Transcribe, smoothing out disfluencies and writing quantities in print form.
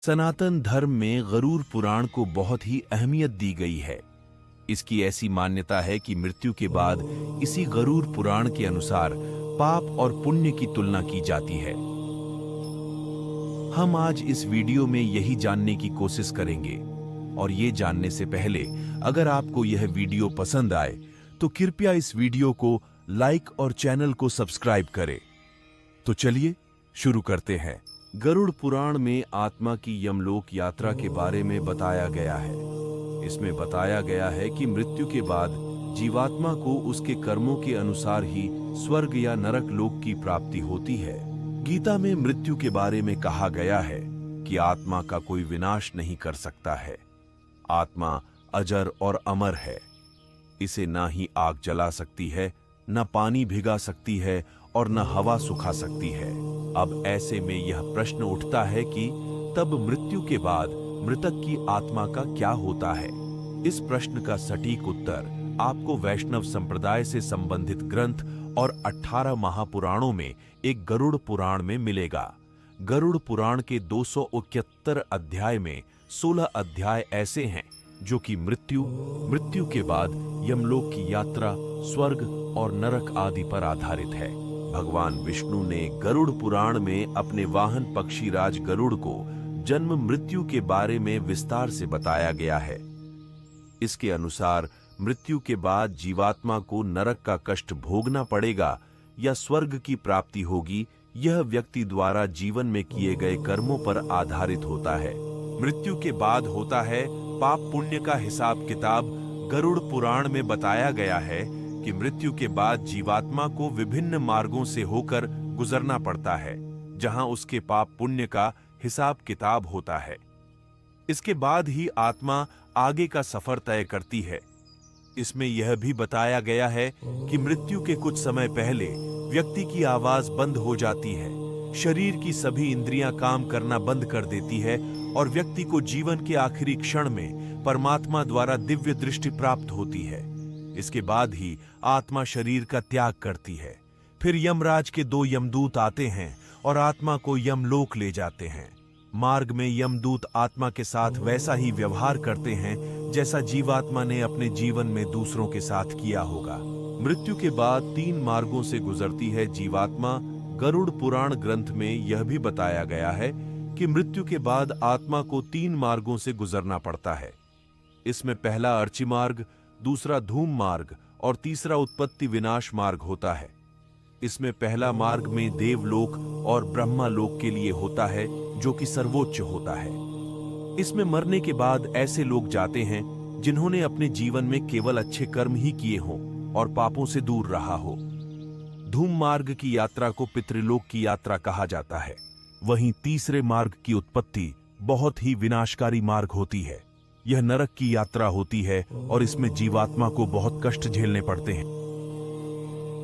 सनातन धर्म में गरुड़ पुराण को बहुत ही अहमियत दी गई है। इसकी ऐसी मान्यता है कि मृत्यु के बाद इसी गरुड़ पुराण के अनुसार पाप और पुण्य की तुलना की जाती है। हम आज इस वीडियो में यही जानने की कोशिश करेंगे। और ये जानने से पहले अगर आपको यह वीडियो पसंद आए तो कृपया इस वीडियो को लाइक और चैनल को सब्सक्राइब करें। तो चलिए शुरू करते हैं। गरुड़ पुराण में आत्मा की यमलोक यात्रा के बारे में बताया गया है। इसमें बताया गया है कि मृत्यु के बाद जीवात्मा को उसके कर्मों के अनुसार ही स्वर्ग या नरक लोक की प्राप्ति होती है। गीता में मृत्यु के बारे में कहा गया है कि आत्मा का कोई विनाश नहीं कर सकता है। आत्मा अजर और अमर है। इसे ना ही आग जला सकती है, न पानी भिगा सकती है और न हवा सुखा सकती है। अब ऐसे में यह प्रश्न उठता है कि तब मृत्यु के बाद मृतक की आत्मा का क्या होता है। इस प्रश्न का सटीक उत्तर आपको वैष्णव संप्रदाय से संबंधित ग्रंथ और 18 महापुराणों में एक गरुड़ पुराण में मिलेगा। गरुड़ पुराण के 271 अध्याय में 16 अध्याय ऐसे हैं जो कि मृत्यु के बाद यमलोक की यात्रा, स्वर्ग और नरक आदि पर आधारित है। भगवान विष्णु ने गरुड़ पुराण में अपने वाहन पक्षीराज गरुड़ को जन्म मृत्यु के बारे में विस्तार से बताया गया है। इसके अनुसार मृत्यु के बाद जीवात्मा को नरक का कष्ट भोगना पड़ेगा या स्वर्ग की प्राप्ति होगी, यह व्यक्ति द्वारा जीवन में किए गए कर्मों पर आधारित होता है। मृत्यु के बाद होता है पाप पुण्य का हिसाब किताब। गरुड़ पुराण में बताया गया है कि मृत्यु के बाद जीवात्मा को विभिन्न मार्गों से होकर गुजरना पड़ता है, जहां उसके पाप पुण्य का हिसाब किताब होता है। इसके बाद ही आत्मा आगे का सफर तय करती है। इसमें यह भी बताया गया है कि मृत्यु के कुछ समय पहले व्यक्ति की आवाज बंद हो जाती है, शरीर की सभी इंद्रियां काम करना बंद कर देती है और व्यक्ति को जीवन के आखिरी क्षण में परमात्मा द्वारा दिव्य दृष्टि प्राप्त होती है। इसके बाद ही आत्मा शरीर का त्याग करती है। फिर यमराज के 2 यमदूत आते हैं और आत्मा को यमलोक ले जाते हैं। मार्ग में यमदूत आत्मा के साथ वैसा ही व्यवहार करते हैं जैसा जीवात्मा ने अपने जीवन में दूसरों के साथ किया होगा। मृत्यु के बाद 3 मार्गों से गुजरती है जीवात्मा। गरुड़ पुराण ग्रंथ में यह भी बताया गया है कि मृत्यु के बाद आत्मा को 3 मार्गों से गुजरना पड़ता है। इसमें पहला अर्ची मार्ग, दूसरा धूम मार्ग और तीसरा उत्पत्ति विनाश मार्ग होता है। इसमें पहला मार्ग में देवलोक और ब्रह्मालोक के लिए होता है, जो कि सर्वोच्च होता है। इसमें मरने के बाद ऐसे लोग जाते हैं जिन्होंने अपने जीवन में केवल अच्छे कर्म ही किए हों और पापों से दूर रहा हो। धूम मार्ग की यात्रा को पितृलोक की यात्रा कहा जाता है। वहीं तीसरे मार्ग की उत्पत्ति बहुत ही विनाशकारी मार्ग होती है। यह नरक की यात्रा होती है और इसमें जीवात्मा को बहुत कष्ट झेलने पड़ते हैं।